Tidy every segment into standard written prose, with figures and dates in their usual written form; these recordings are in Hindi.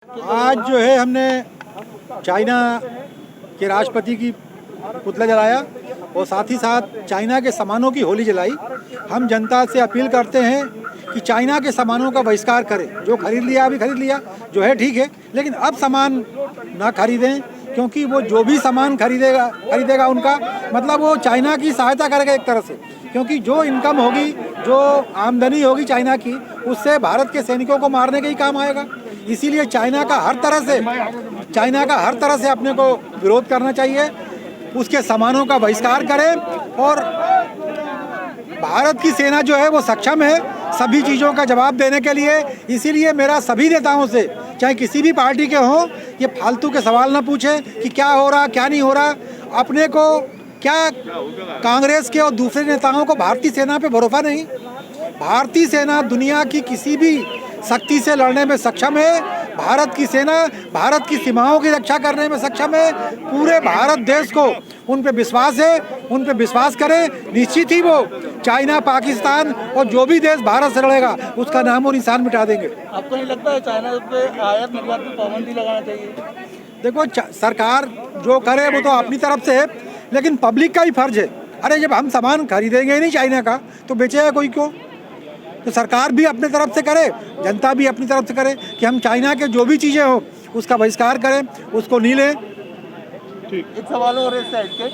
आज जो है हमने चाइना के राष्ट्रपति की पुतला जलाया और साथ ही साथ चाइना के सामानों की होली जलाई। हम जनता से अपील करते हैं कि चाइना के सामानों का बहिष्कार करें। जो खरीद लिया अभी खरीद लिया जो है ठीक है, लेकिन अब सामान ना खरीदें, क्योंकि वो जो भी सामान खरीदेगा उनका मतलब वो चाइना की सहायता करेगा एक तरह से, क्योंकि जो इनकम होगी, जो आमदनी होगी चाइना की, उससे भारत के सैनिकों को मारने के ही काम आएगा। इसीलिए चाइना का हर तरह से अपने को विरोध करना चाहिए, उसके सामानों का बहिष्कार करें। और भारत की सेना जो है वो सक्षम है सभी चीज़ों का जवाब देने के लिए। इसीलिए मेरा सभी नेताओं से, चाहे किसी भी पार्टी के हों, ये फालतू के सवाल ना पूछें कि क्या हो रहा क्या नहीं हो रहा। अपने को क्या कांग्रेस के और दूसरे नेताओं को भारतीय सेना पे भरोसा नहीं? भारतीय सेना दुनिया की किसी भी शक्ति से लड़ने में सक्षम है। भारत की सेना भारत की सीमाओं की रक्षा करने में सक्षम है। पूरे भारत देश को उन पे विश्वास है, उन पे विश्वास करें। निश्चित ही वो चाइना, पाकिस्तान और जो भी देश भारत से लड़ेगा उसका नाम और निशान मिटा देंगे। आपको नहीं लगता है चाइना पे आयात निर्यात पे पाबंदी लगाना चाहिए? देखो, सरकार जो करे वो तो अपनी तरफ से है, लेकिन पब्लिक का ही फर्ज है। अरे जब हम सामान खरीदेंगे ही नहीं चाइना का तो बेचेगा कोई क्यों? तो सरकार भी अपने तरफ से करे, जनता भी अपनी तरफ से करे कि हम चाइना के जो भी चीज़ें हो उसका बहिष्कार करें, उसको नहीं लें। एक सवाल और इस साइड के,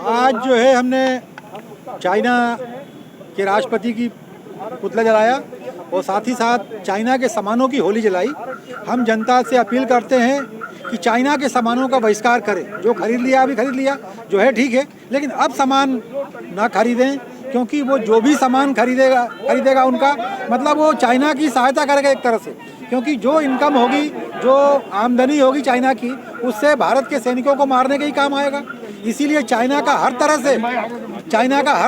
आज जो है हमने चाइना के राष्ट्रपति की पुतला जलाया और साथ ही साथ चाइना के सामानों की होली जलाई। हम जनता से अपील करते हैं कि चाइना के सामानों का बहिष्कार करें। जो खरीद लिया अभी खरीद लिया जो है ठीक है, लेकिन अब सामान ना खरीदें, क्योंकि वो जो भी सामान खरीदेगा उनका मतलब वो चाइना की सहायता करेगा एक तरह से, क्योंकि जो इनकम होगी, जो आमदनी होगी चाइना की, उससे भारत के सैनिकों को मारने के ही काम आएगा। इसीलिए चाइना का हर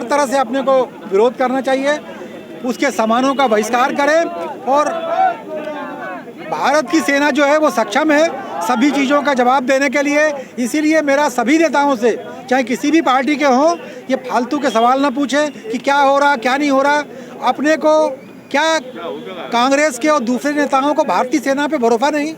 तरह से अपने को विरोध करना चाहिए, उसके सामानों का बहिष्कार करें। और भारत की सेना जो है वो सक्षम है सभी चीज़ों का जवाब देने के लिए। इसीलिए मेरा सभी नेताओं से, चाहे किसी भी पार्टी के हों, ये फालतू के सवाल ना पूछें कि क्या हो रहा क्या नहीं हो रहा। अपने को क्या कांग्रेस के और दूसरे नेताओं को भारतीय सेना पे भरोसा नहीं?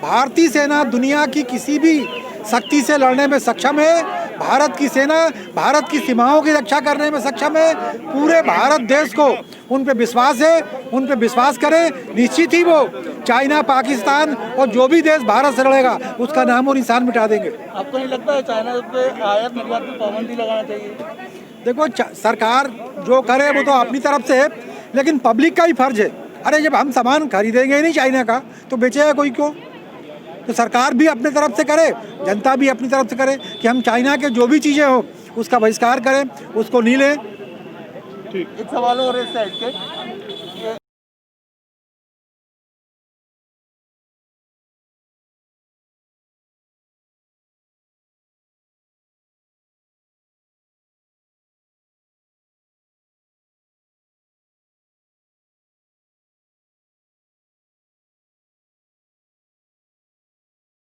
भारतीय सेना दुनिया की किसी भी शक्ति से लड़ने में सक्षम है। भारत की सेना भारत की सीमाओं की रक्षा करने में सक्षम है। पूरे भारत देश को उन पे विश्वास है, उन पे विश्वास करें। निश्चित ही वो चाइना, पाकिस्तान और जो भी देश भारत से लड़ेगा उसका नाम और निशान मिटा देंगे। आपको नहीं लगता है चाइना पे आयात निर्यात पे पाबंदी लगाना चाहिए? देखो, सरकार जो करे वो तो अपनी तरफ से है, लेकिन पब्लिक का ही फर्ज है। अरे जब हम सामान खरीदेंगे ही नहीं चाइना का तो बेचेगा कोई क्यों? तो सरकार भी अपने तरफ से करे, जनता भी अपनी तरफ से करे कि हम चाइना के जो भी चीज़ें हो उसका बहिष्कार करें, उसको नहीं लें। एक सवाल और इस साइड के,